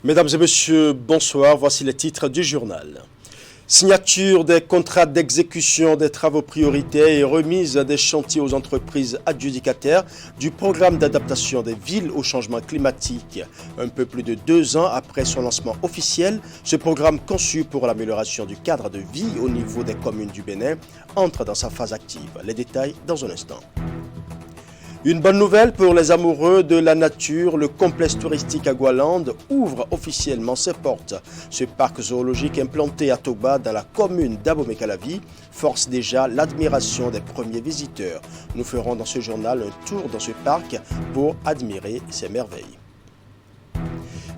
Mesdames et messieurs, bonsoir. Voici les titres du journal. Signature des contrats d'exécution des travaux prioritaires et remise des chantiers aux entreprises adjudicataires du programme d'adaptation des villes au changement climatique. Un peu plus de 2 ans après son lancement officiel, ce programme conçu pour l'amélioration du cadre de vie au niveau des communes du Bénin entre dans sa phase active. Les détails dans un instant. Une bonne nouvelle pour les amoureux de la nature, le complexe touristique Agualand ouvre officiellement ses portes. Ce parc zoologique implanté à Toba dans la commune d'Abomey-Calavi force déjà l'admiration des premiers visiteurs. Nous ferons dans ce journal un tour dans ce parc pour admirer ses merveilles.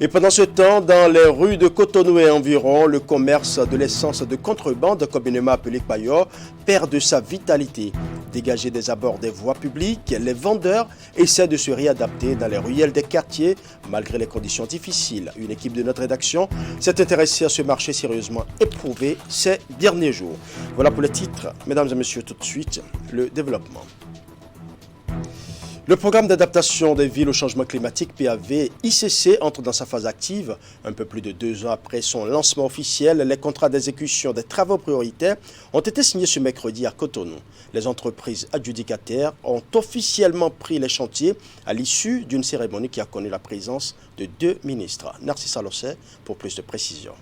Et pendant ce temps, dans les rues de Cotonou et environ, le commerce de l'essence de contrebande, communément appelé paillot, perd de sa vitalité. Dégagés des abords des voies publiques, les vendeurs essaient de se réadapter dans les ruelles des quartiers, malgré les conditions difficiles. Une équipe de notre rédaction s'est intéressée à ce marché sérieusement éprouvé ces derniers jours. Voilà pour les titres. Mesdames et messieurs, tout de suite, le développement. Le programme d'adaptation des villes au changement climatique PAV-ICC entre dans sa phase active. Un peu plus de 2 ans après son lancement officiel, les contrats d'exécution des travaux prioritaires ont été signés ce mercredi à Cotonou. Les entreprises adjudicataires ont officiellement pris les chantiers à l'issue d'une cérémonie qui a connu la présence de 2 ministres. Narcissa Lossé pour plus de précisions.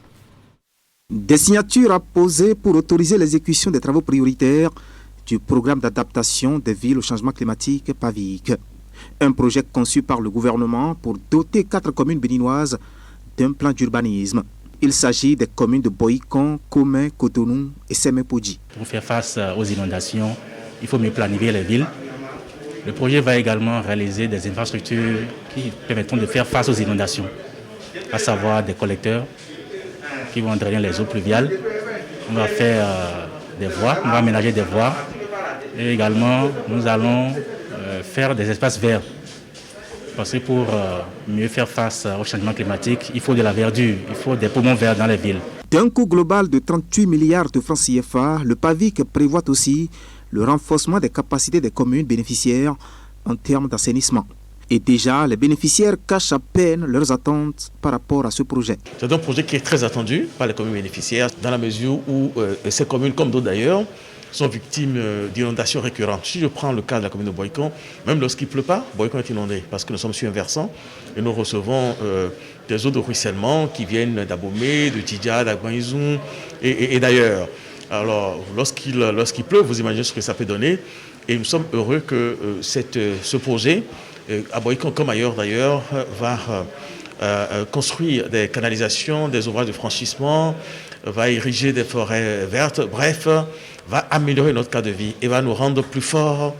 Des signatures apposées pour autoriser l'exécution des travaux prioritaires du programme d'adaptation des villes au changement climatique PAVIC. Un projet conçu par le gouvernement pour doter 4 communes béninoises d'un plan d'urbanisme. Il s'agit des communes de Boïkon, Komé, Cotonou et Sémé-Podji. Pour faire face aux inondations, il faut mieux planifier les villes. Le projet va également réaliser des infrastructures qui permettront de faire face aux inondations, à savoir des collecteurs qui vont drainer les eaux pluviales. On va faire des voies, on va aménager des voies. Et également, nous allons faire des espaces verts. Parce que pour mieux faire face au changement climatique, il faut de la verdure, il faut des poumons verts dans les villes. D'un coût global de 38 milliards de francs CFA, le PAVIC prévoit aussi le renforcement des capacités des communes bénéficiaires en termes d'assainissement. Et déjà, les bénéficiaires cachent à peine leurs attentes par rapport à ce projet. C'est un projet qui est très attendu par les communes bénéficiaires, dans la mesure où ces communes, comme d'autres d'ailleurs, sont victimes d'inondations récurrentes. Si je prends le cas de la commune de Boïkon, même lorsqu'il ne pleut pas, Boïkon est inondé parce que nous sommes sur un versant et nous recevons des eaux de ruissellement qui viennent d'Abomey, de Tidja, d'Agbanizou et d'ailleurs. Alors, lorsqu'il pleut, vous imaginez ce que ça peut donner. Et nous sommes heureux que ce projet, à Boïkon comme ailleurs d'ailleurs, va construire des canalisations, des ouvrages de franchissement, va ériger des forêts vertes, bref, va améliorer notre cadre de vie et va nous rendre plus forts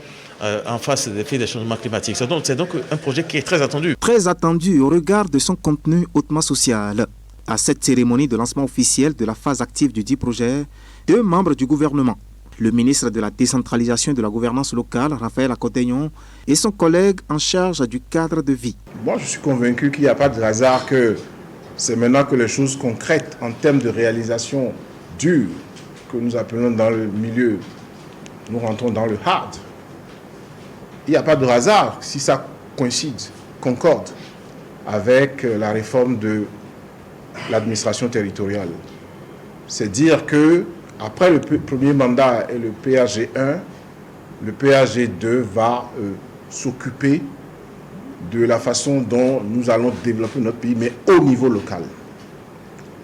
en face des effets des changements climatiques. C'est donc un projet qui est très attendu. Très attendu au regard de son contenu hautement social. À cette cérémonie de lancement officiel de la phase active du dit projet, 2 membres du gouvernement, le ministre de la décentralisation et de la gouvernance locale, Raphaël Akoteignon, et son collègue en charge du cadre de vie. Moi, je suis convaincu qu'il n'y a pas de hasard, que c'est maintenant que les choses concrètes en termes de réalisation dure, que nous appelons dans le milieu, nous rentrons dans le hard. Il n'y a pas de hasard si ça concorde avec la réforme de l'administration territoriale. C'est dire que après le premier mandat et le PAG1, le PAG2 va s'occuper de la façon dont nous allons développer notre pays, mais au niveau local,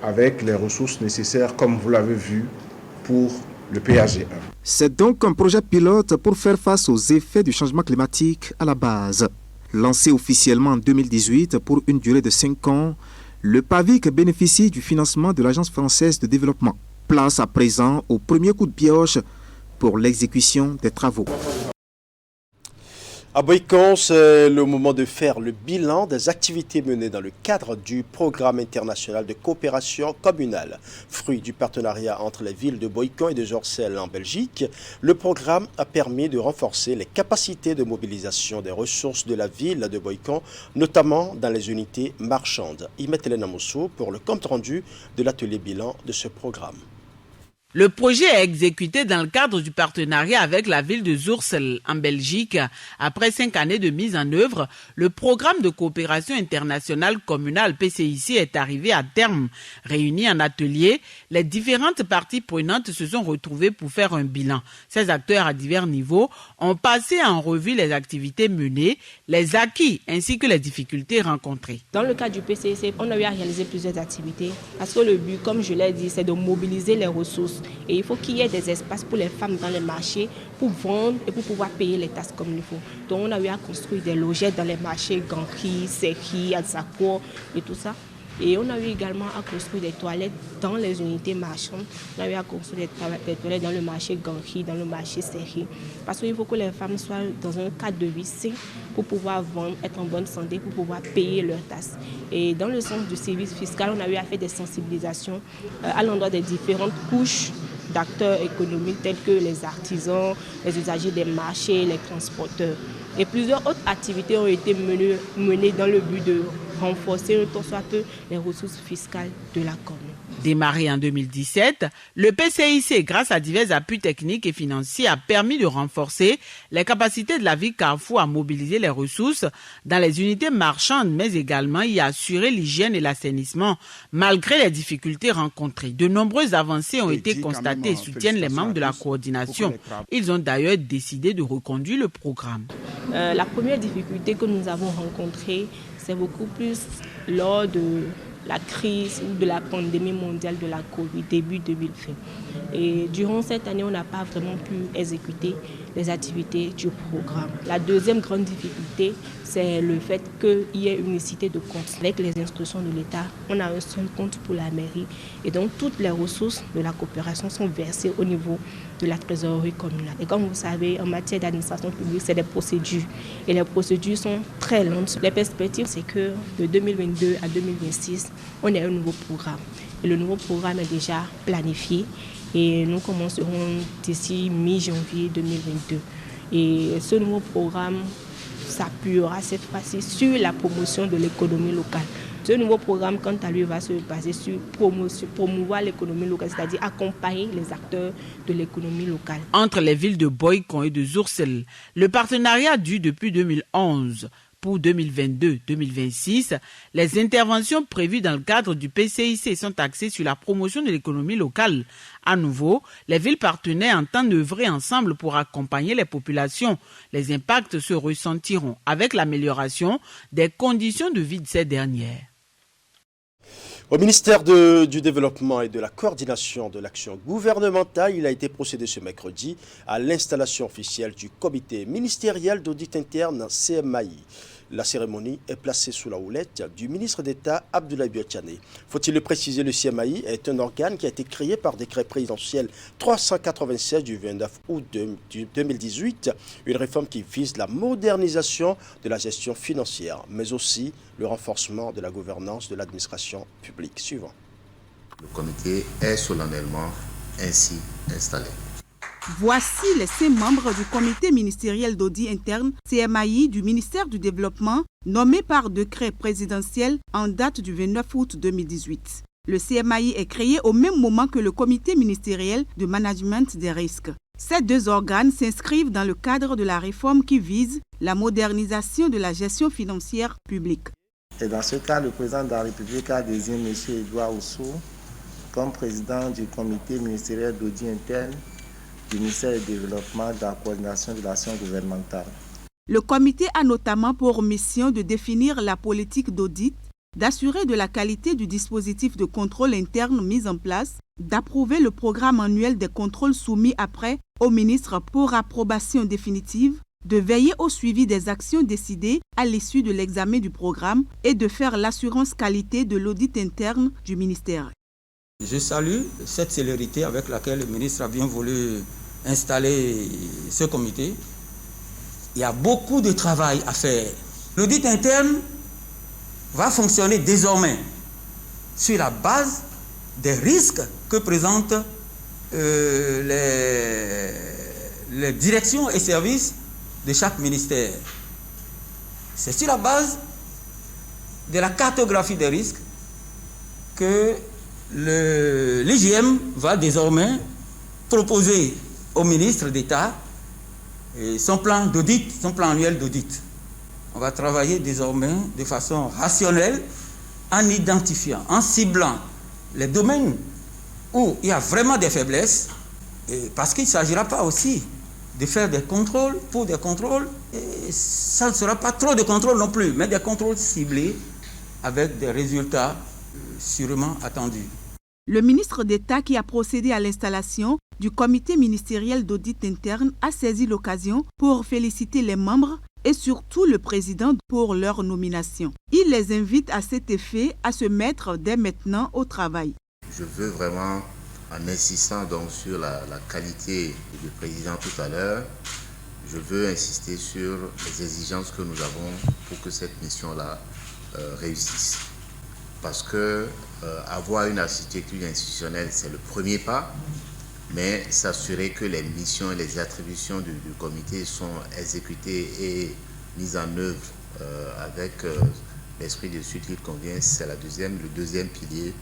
avec les ressources nécessaires, comme vous l'avez vu, pour le PAG1. C'est donc un projet pilote pour faire face aux effets du changement climatique à la base. Lancé officiellement en 2018 pour une durée de 5 ans, le PAVIC bénéficie du financement de l'Agence française de développement. Place à présent au premier coup de pioche pour l'exécution des travaux. À Boïkon, c'est le moment de faire le bilan des activités menées dans le cadre du programme international de coopération communale. Fruit du partenariat entre les villes de Boïkon et de Jorcel en Belgique, le programme a permis de renforcer les capacités de mobilisation des ressources de la ville de Boïkon, notamment dans les unités marchandes. Imet Hélène Amoussou pour le compte rendu de l'atelier bilan de ce programme. Le projet est exécuté dans le cadre du partenariat avec la ville de Zursel en Belgique. Après 5 années de mise en œuvre, le programme de coopération internationale communale PCIC est arrivé à terme. Réunis en atelier, les différentes parties prenantes se sont retrouvées pour faire un bilan. Ces acteurs à divers niveaux ont passé en revue les activités menées, les acquis ainsi que les difficultés rencontrées. Dans le cadre du PCIC, on a eu à réaliser plusieurs activités parce que le but, comme je l'ai dit, c'est de mobiliser les ressources. Et il faut qu'il y ait des espaces pour les femmes dans les marchés pour vendre et pour pouvoir payer les taxes comme il faut. Donc on a eu à construire des logettes dans les marchés, Ganki, Seki, Adzako et tout ça. Et on a eu également à construire des toilettes dans les unités marchandes. On a eu à construire des toilettes dans le marché Ganki, dans le marché Seki. Parce qu'il faut que les femmes soient dans un cadre de vie sain pour pouvoir vendre, être en bonne santé, pour pouvoir payer leurs taxes. Et dans le sens du service fiscal, on a eu à faire des sensibilisations à l'endroit des différentes couches d'acteurs économiques tels que les artisans, les usagers des marchés, les transporteurs. Et plusieurs autres activités ont été menées dans le but de renforcer tant soit peu les ressources fiscales de la commune. Démarré en 2017, le PCIC, grâce à divers appuis techniques et financiers, a permis de renforcer les capacités de la ville Carrefour à mobiliser les ressources dans les unités marchandes, mais également y assurer l'hygiène et l'assainissement, malgré les difficultés rencontrées. De nombreuses avancées ont été constatées et soutiennent les membres de la coordination. Ils ont d'ailleurs décidé de reconduire le programme. La première difficulté que nous avons rencontrée, c'est beaucoup plus lors de la crise ou de la pandémie mondiale de la Covid, début 2020. Et durant cette année, on n'a pas vraiment pu exécuter les activités du programme. La deuxième grande difficulté, c'est le fait qu'il y ait une unicité de compte. Avec les instructions de l'État, on a un seul compte pour la mairie. Et donc, toutes les ressources de la coopération sont versées au niveau de la trésorerie communale. Et comme vous savez, en matière d'administration publique, c'est des procédures. Et les procédures sont très lentes. Les perspectives, c'est que de 2022 à 2026, on a un nouveau programme. Et le nouveau programme est déjà planifié. Et nous commencerons d'ici mi-janvier 2022. Et ce nouveau programme s'appuiera cette fois-ci sur la promotion de l'économie locale. Ce nouveau programme, quant à lui, va se baser sur promouvoir l'économie locale, c'est-à-dire accompagner les acteurs de l'économie locale. Entre les villes de Boycon et de Zursel, le partenariat dure depuis 2011. Pour 2022-2026, les interventions prévues dans le cadre du PCIC sont axées sur la promotion de l'économie locale. À nouveau, les villes partenaires entendent œuvrer ensemble pour accompagner les populations. Les impacts se ressentiront avec l'amélioration des conditions de vie de ces dernières. Au ministère du Développement et de la Coordination de l'action gouvernementale, il a été procédé ce mercredi à l'installation officielle du comité ministériel d'audit interne CMAI. La cérémonie est placée sous la houlette du ministre d'État Abdoulaye Biotchane. Faut-il le préciser, le CMAI est un organe qui a été créé par décret présidentiel 396 du 29 août 2018, une réforme qui vise la modernisation de la gestion financière, mais aussi le renforcement de la gouvernance de l'administration publique. Suivant. Le comité est solennellement ainsi installé. Voici les 5 membres du comité ministériel d'audit interne CMAI du ministère du Développement nommés par décret présidentiel en date du 29 août 2018. Le CMAI est créé au même moment que le comité ministériel de management des risques. Ces 2 organes s'inscrivent dans le cadre de la réforme qui vise la modernisation de la gestion financière publique. Et dans ce cas, le président de la République a désigné M. Edouard Ousso comme président du comité ministériel d'audit interne du ministère du Développement et de la Coordination de l'action gouvernementale. Le comité a notamment pour mission de définir la politique d'audit, d'assurer de la qualité du dispositif de contrôle interne mis en place, d'approuver le programme annuel des contrôles soumis après au ministre pour approbation définitive, de veiller au suivi des actions décidées à l'issue de l'examen du programme et de faire l'assurance qualité de l'audit interne du ministère. Je salue cette célérité avec laquelle le ministre a bien voulu installer ce comité. Il y a beaucoup de travail à faire. L'audit interne va fonctionner désormais sur la base des risques que présentent les directions et services de chaque ministère. C'est sur la base de la cartographie des risques que l'IGM va désormais proposer au ministre d'État son plan d'audit, son plan annuel d'audit. On va travailler désormais de façon rationnelle en identifiant, en ciblant les domaines où il y a vraiment des faiblesses, parce qu'il ne s'agira pas aussi de faire des contrôles pour des contrôles, et ça ne sera pas trop de contrôles non plus, mais des contrôles ciblés avec des résultats sûrement attendus. Le ministre d'État qui a procédé à l'installation du comité ministériel d'audit interne a saisi l'occasion pour féliciter les membres et surtout le président pour leur nomination. Il les invite à cet effet à se mettre dès maintenant au travail. Je veux vraiment, en insistant donc sur la qualité du président tout à l'heure, je veux insister sur les exigences que nous avons pour que cette mission-là réussisse. Parce que avoir une architecture institutionnelle, c'est le premier pas, mais s'assurer que les missions et les attributions du comité sont exécutées et mises en œuvre avec l'esprit de suite qu'il convient, c'est le deuxième pilier.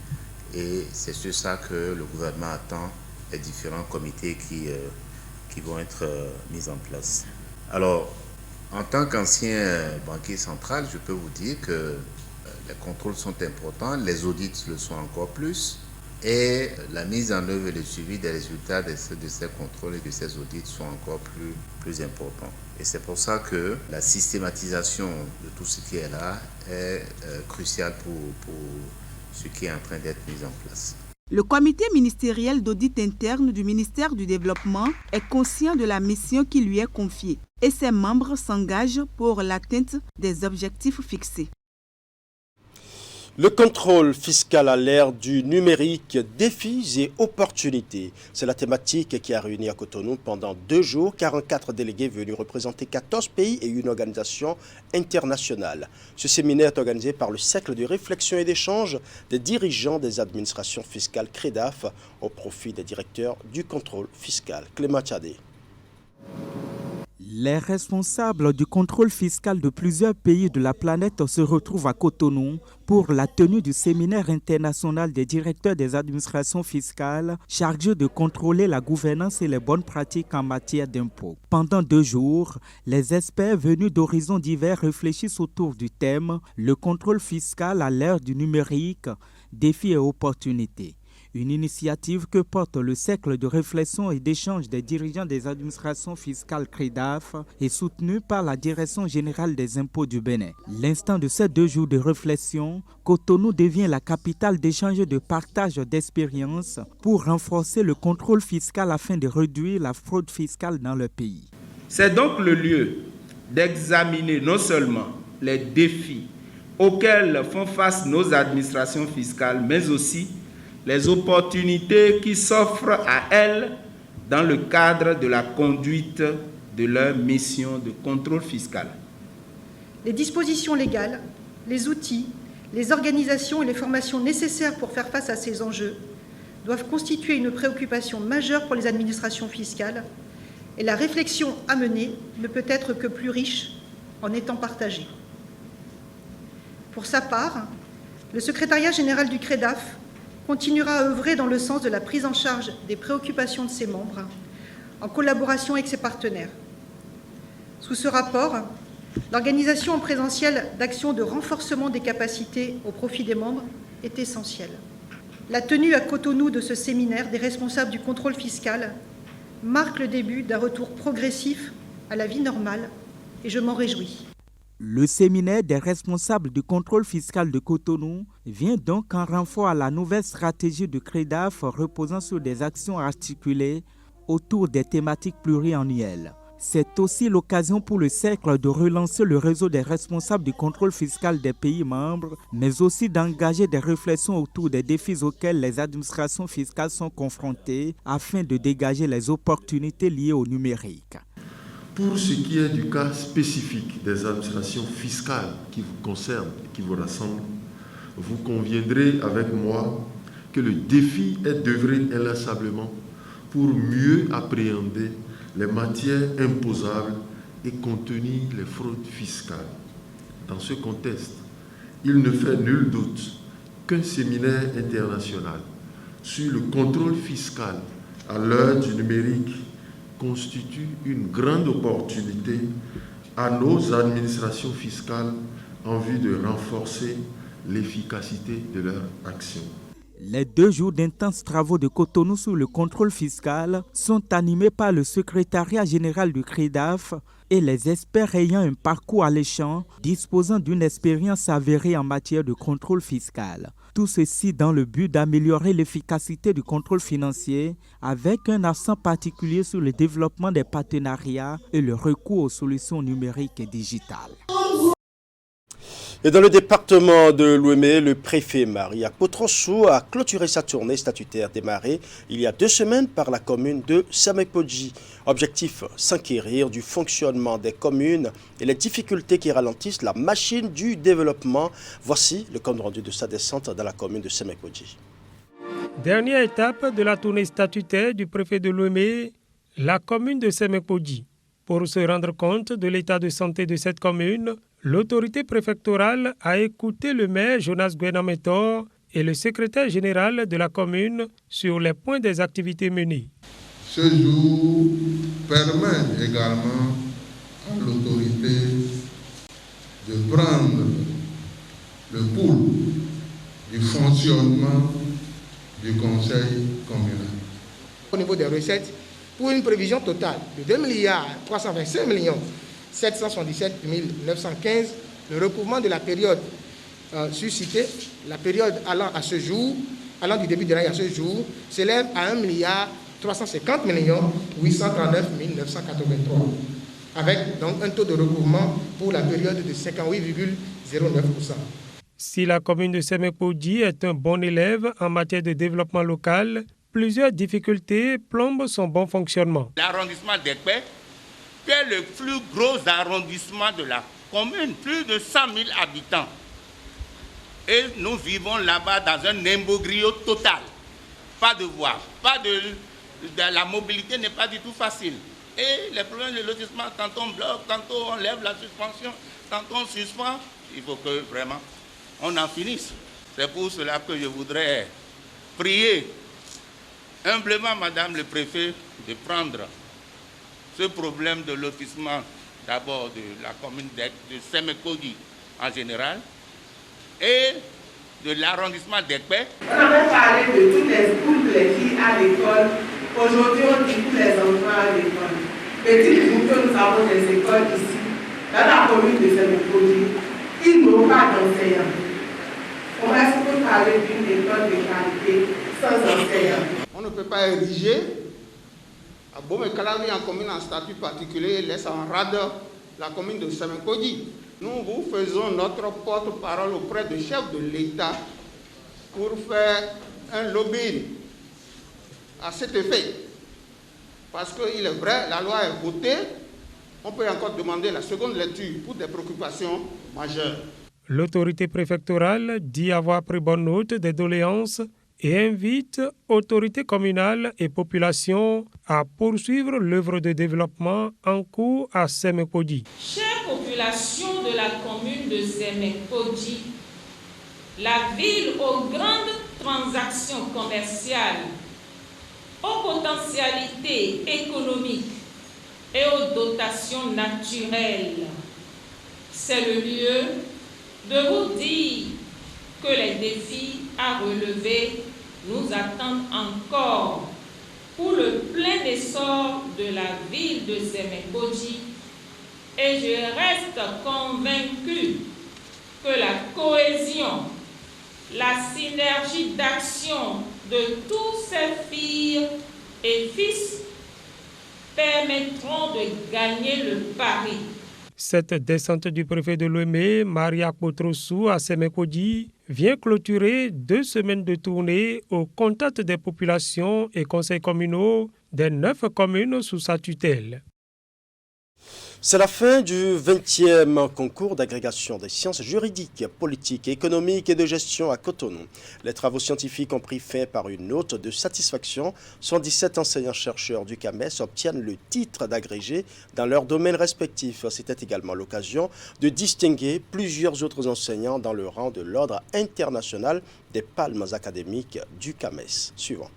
Et c'est sur ça que le gouvernement attend les différents comités qui vont être mis en place. Alors, en tant qu'ancien banquier central, je peux vous dire que les contrôles sont importants, les audits le sont encore plus, et la mise en œuvre et le suivi des résultats de ces contrôles et de ces audits sont encore plus importants. Et c'est pour ça que la systématisation de tout ce qui est là est cruciale pour ce qui est en train d'être mis en place. Le comité ministériel d'audit interne du ministère du Développement est conscient de la mission qui lui est confiée et ses membres s'engagent pour l'atteinte des objectifs fixés. Le contrôle fiscal à l'ère du numérique, défis et opportunités. C'est la thématique qui a réuni à Cotonou pendant 2 jours 44 délégués venus représenter 14 pays et une organisation internationale. Ce séminaire est organisé par le Cercle de réflexion et d'échange des dirigeants des administrations fiscales CREDAF au profit des directeurs du contrôle fiscal. Clément Tchadé. Les responsables du contrôle fiscal de plusieurs pays de la planète se retrouvent à Cotonou pour la tenue du séminaire international des directeurs des administrations fiscales chargés de contrôler la gouvernance et les bonnes pratiques en matière d'impôts. Pendant 2 jours, les experts venus d'horizons divers réfléchissent autour du thème « Le contrôle fiscal à l'ère du numérique, défis et opportunités ». Une initiative que porte le Cercle de réflexion et d'échange des dirigeants des administrations fiscales CREDAF et soutenue par la Direction générale des impôts du Bénin. L'instant de ces 2 jours de réflexion, Cotonou devient la capitale d'échange et de partage d'expériences pour renforcer le contrôle fiscal afin de réduire la fraude fiscale dans le pays. C'est donc le lieu d'examiner non seulement les défis auxquels font face nos administrations fiscales, mais aussi les opportunités qui s'offrent à elles dans le cadre de la conduite de leur mission de contrôle fiscal. Les dispositions légales, les outils, les organisations et les formations nécessaires pour faire face à ces enjeux doivent constituer une préoccupation majeure pour les administrations fiscales et la réflexion à mener ne peut être que plus riche en étant partagée. Pour sa part, le secrétariat général du CREDAF continuera à œuvrer dans le sens de la prise en charge des préoccupations de ses membres, en collaboration avec ses partenaires. Sous ce rapport, l'organisation en présentiel d'actions de renforcement des capacités au profit des membres est essentielle. La tenue à Cotonou de ce séminaire des responsables du contrôle fiscal marque le début d'un retour progressif à la vie normale et je m'en réjouis. Le séminaire des responsables du contrôle fiscal de Cotonou vient donc en renfort à la nouvelle stratégie de CREDAF reposant sur des actions articulées autour des thématiques pluriannuelles. C'est aussi l'occasion pour le Cercle de relancer le réseau des responsables du contrôle fiscal des pays membres, mais aussi d'engager des réflexions autour des défis auxquels les administrations fiscales sont confrontées afin de dégager les opportunités liées au numérique. Pour ce qui est du cas spécifique des administrations fiscales qui vous concernent et qui vous rassemblent, vous conviendrez avec moi que le défi est d'œuvrer inlassablement pour mieux appréhender les matières imposables et contenir les fraudes fiscales. Dans ce contexte, il ne fait nul doute qu'un séminaire international sur le contrôle fiscal à l'heure du numérique constitue une grande opportunité à nos administrations fiscales en vue de renforcer l'efficacité de leur action. Les 2 jours d'intenses travaux de Cotonou sur le contrôle fiscal sont animés par le secrétariat général du CREDAF et les experts ayant un parcours alléchant, disposant d'une expérience avérée en matière de contrôle fiscal. Tout ceci dans le but d'améliorer l'efficacité du contrôle financier avec un accent particulier sur le développement des partenariats et le recours aux solutions numériques et digitales. Et dans le département de l'Ouémé, le préfet Maria Potrossou a clôturé sa tournée statutaire démarrée il y a 2 semaines par la commune de Semekpodji. Objectif, s'enquérir du fonctionnement des communes et les difficultés qui ralentissent la machine du développement. Voici le compte rendu de sa descente dans la commune de Semekpodji. Dernière étape de la tournée statutaire du préfet de l'Ouémé, la commune de Semekpodji. Pour se rendre compte de l'état de santé de cette commune, l'autorité préfectorale a écouté le maire Jonas Gwenametor et le secrétaire général de la commune sur les points des activités menées. Ce jour permet également à l'autorité de prendre le pouls du fonctionnement du conseil communal. Au niveau des recettes, pour une prévision totale de 2 325 777 915, le recouvrement de la période suscitée, la période allant du début de l'année à ce jour, s'élève à 1 350 839 983, avec donc un taux de recouvrement pour la période de 58,09%. Si la commune de Semekpodji est un bon élève en matière de développement local, plusieurs difficultés plombent son bon fonctionnement. L'arrondissement d'Ekpé, qui est le plus gros arrondissement de la commune, plus de 100 000 habitants. Et nous vivons là-bas dans un imbroglio total. Pas de voies, la mobilité n'est pas du tout facile. Et les problèmes de lotissement, tantôt on bloque, tantôt on lève la suspension, tantôt on suspend. Il faut que vraiment on en finisse. C'est pour cela que je voudrais prier humblement, Madame le Préfet, de prendre ce problème de lotissement, d'abord de la commune de Semekpodji en général, et de l'arrondissement d'Ekpé. On avait parlé de toutes les filles à l'école. Aujourd'hui, on dit tous les enfants à l'école. Mais dites-vous que nous avons des écoles ici, dans la commune de Semekpodji. Ils n'ont pas d'enseignants. On est-ce qu'on peut parler d'une école de qualité sans enseignants? On ne peut pas ériger à Bomekalavi en commune en statut particulier et laisse en rade la commune de Semekpodji. Nous vous faisons notre porte-parole auprès du chef de l'État pour faire un lobbying à cet effet. Parce qu'il est vrai, la loi est votée, on peut encore demander la seconde lecture pour des préoccupations majeures. L'autorité préfectorale dit avoir pris bonne note des doléances et invite autorités communales et populations à poursuivre l'œuvre de développement en cours à Semekpodji. Chère population de la commune de Semekpodji, la ville aux grandes transactions commerciales, aux potentialités économiques et aux dotations naturelles, c'est le lieu de vous dire que les défis à relever nous attendent encore pour le plein essor de la ville de Semekpodji, et je reste convaincu que la cohésion, la synergie d'action de tous ces filles et fils permettront de gagner le pari. Cette descente du préfet de l'Ouémé, Maria Potrossou, à Semekpodji, vient clôturer 2 semaines de tournée au contact des populations et conseils communaux des 9 communes sous sa tutelle. C'est la fin du 20e concours d'agrégation des sciences juridiques, politiques, économiques et de gestion à Cotonou. Les travaux scientifiques ont pris fin par une note de satisfaction. 117 enseignants-chercheurs du CAMES obtiennent le titre d'agrégé dans leurs domaines respectifs. C'était également l'occasion de distinguer plusieurs autres enseignants dans le rang de l'ordre international des palmes académiques du CAMES. Suivant.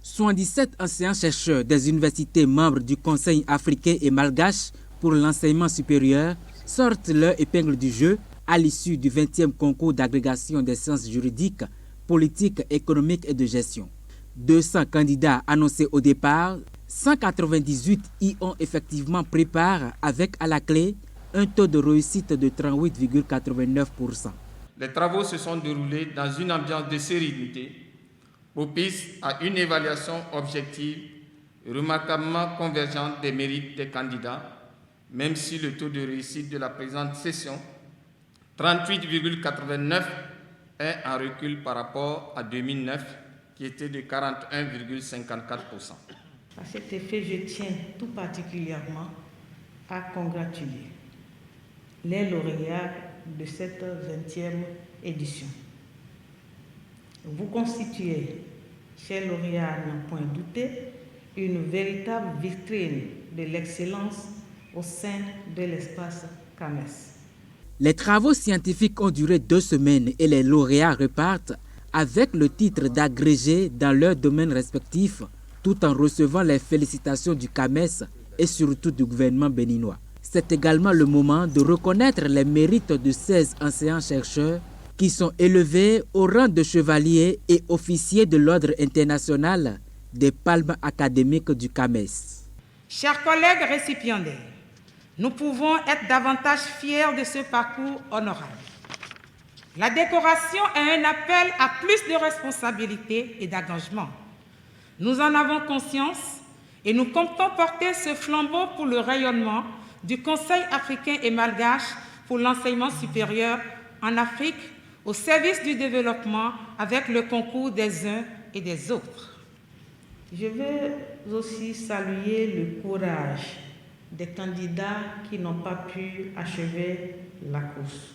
77 enseignants-chercheurs des universités membres du Conseil africain et malgache pour l'enseignement supérieur sortent leur épingle du jeu à l'issue du 20e concours d'agrégation des sciences juridiques, politiques, économiques et de gestion. 200 candidats annoncés au départ, 198 y ont effectivement pris part avec à la clé un taux de réussite de 38,89%. Les travaux se sont déroulés dans une ambiance de sérénité, propice à une évaluation objective et remarquablement convergente des mérites des candidats, même si le taux de réussite de la présente session, 38,89, est en recul par rapport à 2009, qui était de 41,54%. À cet effet, je tiens tout particulièrement à congratuler les lauréats de cette 20e édition. Vous constituez, chers lauréats, n'en point douter, une véritable vitrine de l'excellence au sein de l'espace CAMES. Les travaux scientifiques ont duré 2 semaines et les lauréats repartent avec le titre d'agrégé dans leurs domaines respectifs, tout en recevant les félicitations du CAMES et surtout du gouvernement béninois. C'est également le moment de reconnaître les mérites de 16 enseignants-chercheurs qui sont élevés au rang de chevaliers et officiers de l'ordre international des palmes académiques du CAMES. Chers collègues récipiendaires, nous pouvons être davantage fiers de ce parcours honorable. La décoration est un appel à plus de responsabilité et d'engagement. Nous en avons conscience et nous comptons porter ce flambeau pour le rayonnement du Conseil africain et malgache pour l'enseignement supérieur en Afrique au service du développement avec le concours des uns et des autres. Je veux aussi saluer le courage des candidats qui n'ont pas pu achever la course.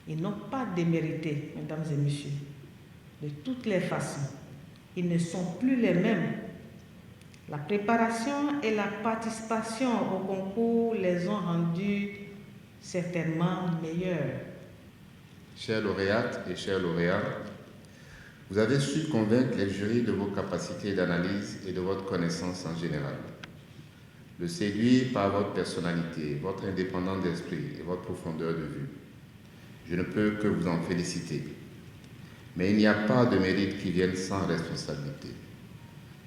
Ils n'ont pas démérité, mesdames et messieurs. De toutes les façons, ils ne sont plus les mêmes. La préparation et la participation au concours les ont rendus certainement meilleurs. Chères lauréates et chers lauréats, vous avez su convaincre les jurys de vos capacités d'analyse et de votre connaissance en général. Le séduire par votre personnalité, votre indépendance d'esprit et votre profondeur de vue. Je ne peux que vous en féliciter. Mais il n'y a pas de mérite qui vienne sans responsabilité.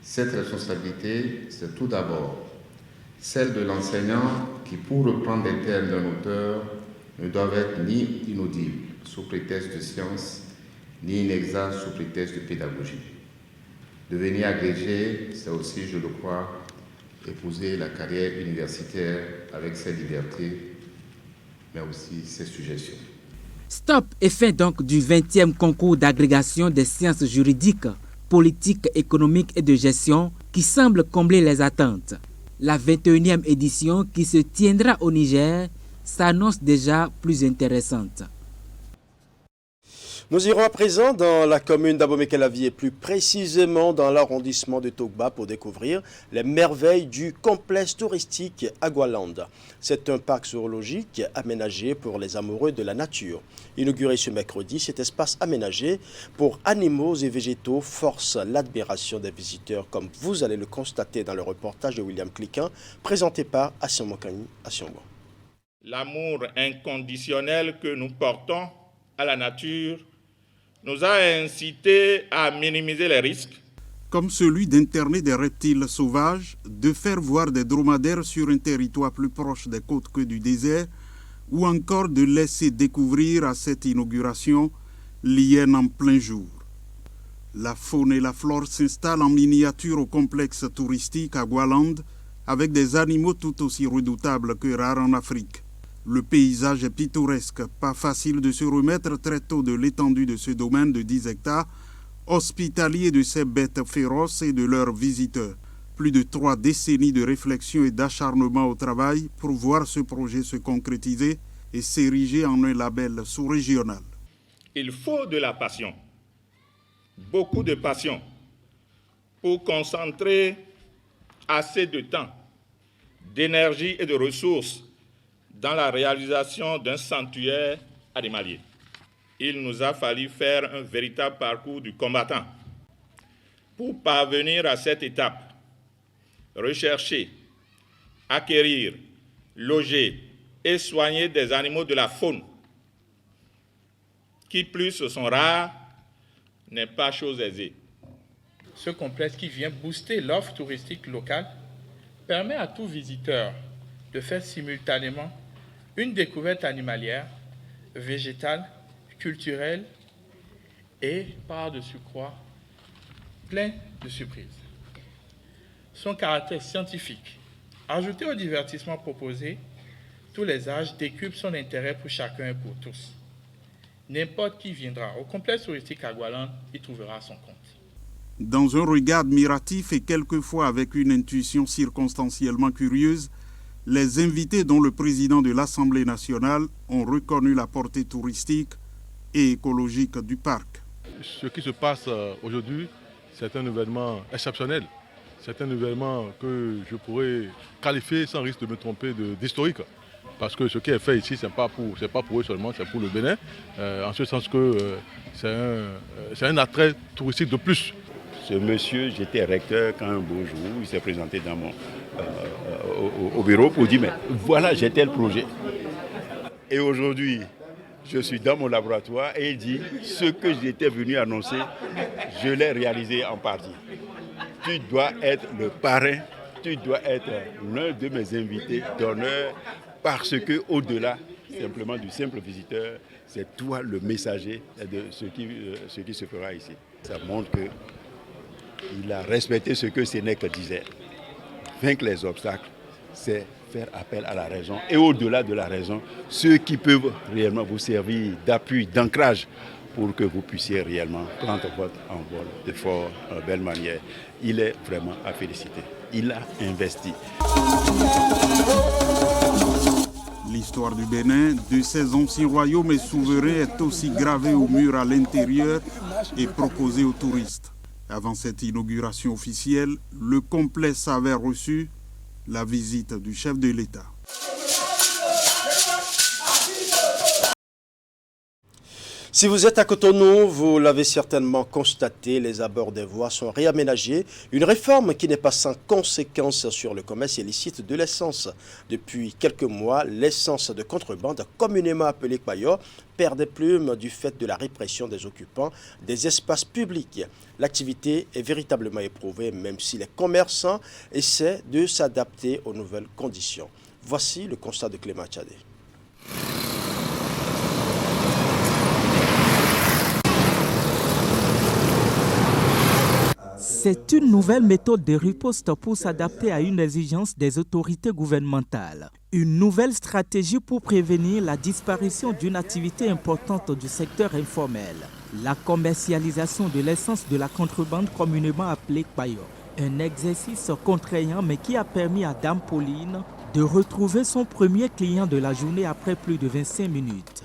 Cette responsabilité, c'est tout d'abord celle de l'enseignant qui, pour reprendre les termes d'un auteur, ne doivent être ni inaudibles sous prétexte de science, ni inexacts sous prétexte de pédagogie. Devenir agrégé, c'est aussi, je le crois, épouser la carrière universitaire avec ses libertés, mais aussi ses suggestions. Stop et fin donc du 20e concours d'agrégation des sciences juridiques, politiques, économiques et de gestion qui semble combler les attentes. La 21e édition qui se tiendra au Niger s'annonce déjà plus intéressante. Nous irons à présent dans la commune d'Abomey-Calavier, plus précisément dans l'arrondissement de Togba pour découvrir les merveilles du complexe touristique Agualand. C'est un parc zoologique aménagé pour les amoureux de la nature. Inauguré ce mercredi, cet espace aménagé pour animaux et végétaux force l'admiration des visiteurs, comme vous allez le constater dans le reportage de William Cliquin, présenté par Asiamokani Asiambo. L'amour inconditionnel que nous portons à la nature nous a incité à minimiser les risques. Comme celui d'interner des reptiles sauvages, de faire voir des dromadaires sur un territoire plus proche des côtes que du désert, ou encore de laisser découvrir à cette inauguration l'hyène en plein jour. La faune et la flore s'installent en miniature au complexe touristique Agualand, avec des animaux tout aussi redoutables que rares en Afrique. Le paysage est pittoresque, pas facile de se remettre très tôt de l'étendue de ce domaine de 10 hectares, hospitalier de ces bêtes féroces et de leurs visiteurs. Plus de 3 décennies de réflexion et d'acharnement au travail pour voir ce projet se concrétiser et s'ériger en un label sous-régional. Il faut de la passion, beaucoup de passion, pour concentrer assez de temps, d'énergie et de ressources dans la réalisation d'un sanctuaire animalier. Il nous a fallu faire un véritable parcours du combattant. Pour parvenir à cette étape, rechercher, acquérir, loger et soigner des animaux de la faune, qui plus sont rares, n'est pas chose aisée. Ce complexe qui vient booster l'offre touristique locale permet à tout visiteur de faire simultanément une découverte animalière, végétale, culturelle et, par-dessus quoi, plein de surprises. Son caractère scientifique, ajouté au divertissement proposé, tous les âges décuplent son intérêt pour chacun et pour tous. N'importe qui viendra au complexe touristique à Goualande y trouvera son compte. Dans un regard admiratif et quelquefois avec une intuition circonstanciellement curieuse, les invités dont le président de l'Assemblée nationale ont reconnu la portée touristique et écologique du parc. Ce qui se passe aujourd'hui, c'est un événement exceptionnel. C'est un événement que je pourrais qualifier, sans risque de me tromper, d'historique. Parce que ce qui est fait ici, ce n'est pas pour eux seulement, c'est pour le Bénin. En ce sens que c'est un attrait touristique de plus. Ce monsieur, j'étais recteur quand un beau jour, il s'est présenté dans au bureau pour dire, mais voilà, j'ai tel projet. Et aujourd'hui, je suis dans mon laboratoire et il dit, ce que j'étais venu annoncer, je l'ai réalisé en partie. Tu dois être le parrain, tu dois être l'un de mes invités d'honneur, parce que au-delà simplement du simple visiteur, c'est toi le messager de ce qui se fera ici. Ça montre qu'il a respecté ce que Sénèque disait. Vaincre les obstacles, c'est faire appel à la raison. Et au-delà de la raison, ceux qui peuvent réellement vous servir d'appui, d'ancrage, pour que vous puissiez réellement prendre votre envol de fort belle manière. Il est vraiment à féliciter. Il a investi. L'histoire du Bénin, de ses anciens royaumes et souverains, est aussi gravée au mur à l'intérieur et proposée aux touristes. Avant cette inauguration officielle, le complexe avait reçu la visite du chef de l'État. Si vous êtes à Cotonou, vous l'avez certainement constaté, les abords des voies sont réaménagés. Une réforme qui n'est pas sans conséquences sur le commerce illicite de l'essence. Depuis quelques mois, l'essence de contrebande, communément appelée Kpayor, perd des plumes du fait de la répression des occupants des espaces publics. L'activité est véritablement éprouvée, même si les commerçants essaient de s'adapter aux nouvelles conditions. Voici le constat de Clément Tchadé. C'est une nouvelle méthode de riposte pour s'adapter à une exigence des autorités gouvernementales. Une nouvelle stratégie pour prévenir la disparition d'une activité importante du secteur informel. La commercialisation de l'essence de la contrebande communément appelée Kpayor. Un exercice contraignant mais qui a permis à Dame Pauline de retrouver son premier client de la journée après plus de 25 minutes.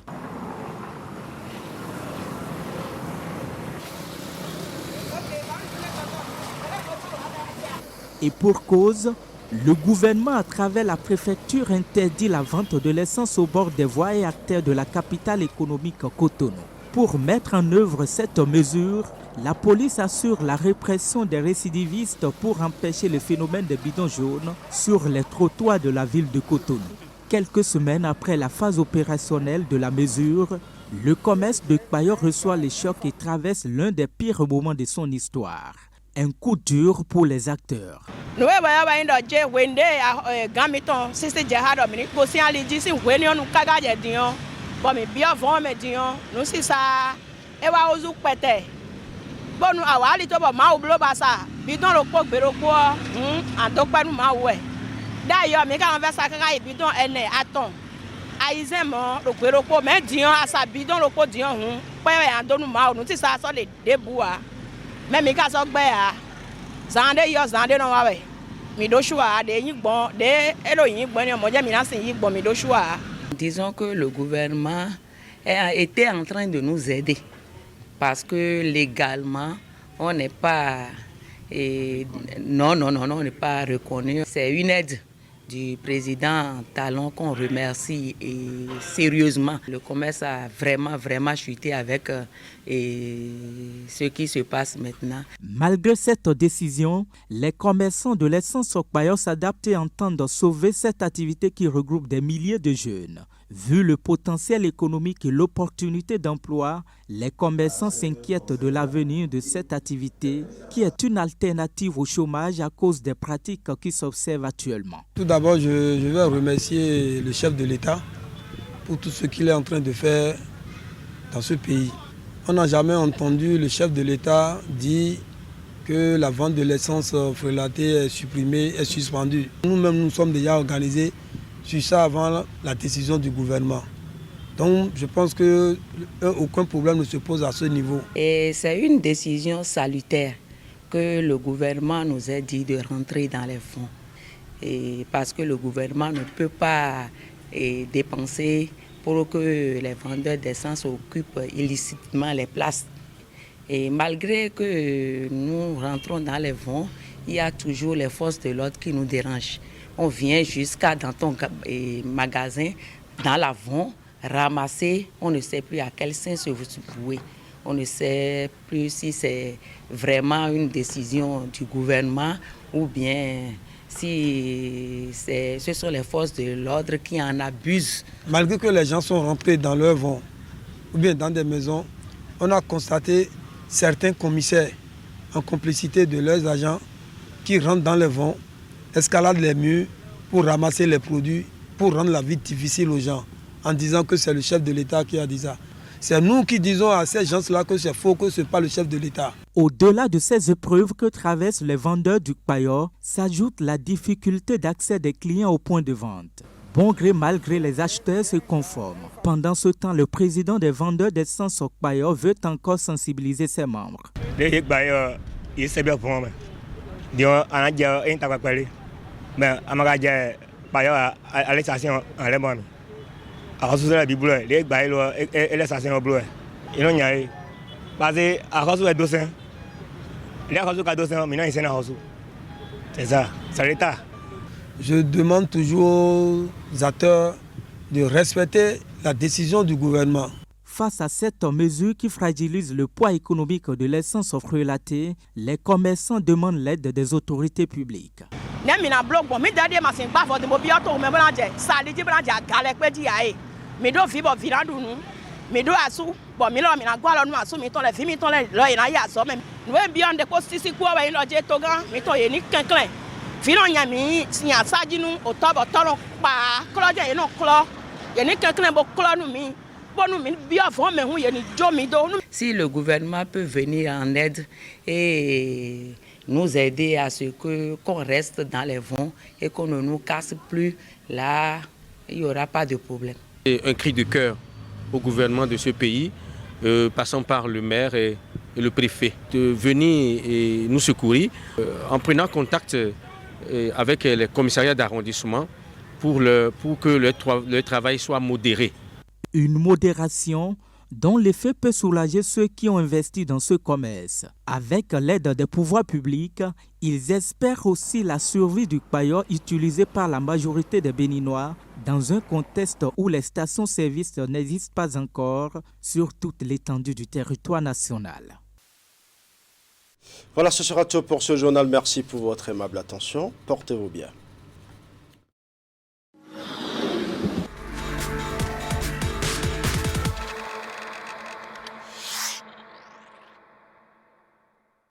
Et pour cause, le gouvernement à travers la préfecture interdit la vente de l'essence au bord des voies et artères de la capitale économique Cotonou. Pour mettre en œuvre cette mesure, la police assure la répression des récidivistes pour empêcher le phénomène des bidons jaunes sur les trottoirs de la ville de Cotonou. Quelques semaines après la phase opérationnelle de la mesure, le commerce de Kpayor reçoit les chocs et traverse l'un des pires moments de son histoire. Un coup dur pour les acteurs. Disons que le gouvernement était en train de nous aider parce que légalement, on n'est pas... on n'est pas reconnu. C'est une aide du président Talon qu'on remercie et sérieusement. Le commerce a vraiment chuté avec ce qui se passe maintenant. Malgré cette décision, les commerçants de l'essence Okpayo s'adaptent et entendent sauver cette activité qui regroupe des milliers de jeunes. Vu le potentiel économique et l'opportunité d'emploi, les commerçants s'inquiètent de l'avenir de cette activité qui est une alternative au chômage à cause des pratiques qui s'observent actuellement. Tout d'abord, je vais remercier le chef de l'État pour tout ce qu'il est en train de faire dans ce pays. On n'a jamais entendu le chef de l'État dire que la vente de l'essence frelatée est supprimée, est suspendue. Nous-mêmes, nous sommes déjà organisés sur ça avant la décision du gouvernement. Donc je pense qu'aucun problème ne se pose à ce niveau. Et c'est une décision salutaire que le gouvernement nous a dit de rentrer dans les fonds. Et parce que le gouvernement ne peut pas dépenser pour que les vendeurs d'essence occupent illicitement les places. Et malgré que nous rentrons dans les fonds, il y a toujours les forces de l'ordre qui nous dérangent. On vient jusqu'à dans ton magasin, dans l'avant, ramasser, on ne sait plus à quel sens se vouer. On ne sait plus si c'est vraiment une décision du gouvernement ou bien si ce sont les forces de l'ordre qui en abusent. Malgré que les gens sont rentrés dans leur vent ou bien dans des maisons, on a constaté certains commissaires en complicité de leurs agents qui rentrent dans les vents, escaladent les murs pour ramasser les produits, pour rendre la vie difficile aux gens, en disant que c'est le chef de l'État qui a dit ça. C'est nous qui disons à ces gens-là que c'est faux, que ce n'est pas le chef de l'État. Au-delà de ces épreuves que traversent les vendeurs du Okpayo, s'ajoute la difficulté d'accès des clients au point de vente. Bon gré mal gré, les acheteurs se conforment. Pendant ce temps, le président des vendeurs d'essence Okpayo veut encore sensibiliser ses membres. Mais amagaje bayo à l'extension en lemon à cause de la bible les bailo et l'extension bleu ils n'ont rien basé à cause de 200 les cause de 200 maintenant ils sont en hausse c'est ça c'est l'état. Je demande toujours aux acteurs de respecter la décision du gouvernement. Face à cette mesure qui fragilise le poids économique de l'essence frelatée, les commerçants demandent l'aide des autorités publiques. Si le gouvernement peut venir en aide et nous aider à ce qu'on reste dans les vents et qu'on ne nous casse plus, là, il n'y aura pas de problème. Et un cri de cœur au gouvernement de ce pays, passant par le maire et le préfet, de venir nous secourir en prenant contact avec les commissariats d'arrondissement pour que le travail soit modéré. Une modération dont l'effet peut soulager ceux qui ont investi dans ce commerce. Avec l'aide des pouvoirs publics, ils espèrent aussi la survie du Okpayo utilisé par la majorité des Béninois dans un contexte où les stations-service n'existent pas encore sur toute l'étendue du territoire national. Voilà, ce sera tout pour ce journal. Merci pour votre aimable attention. Portez-vous bien.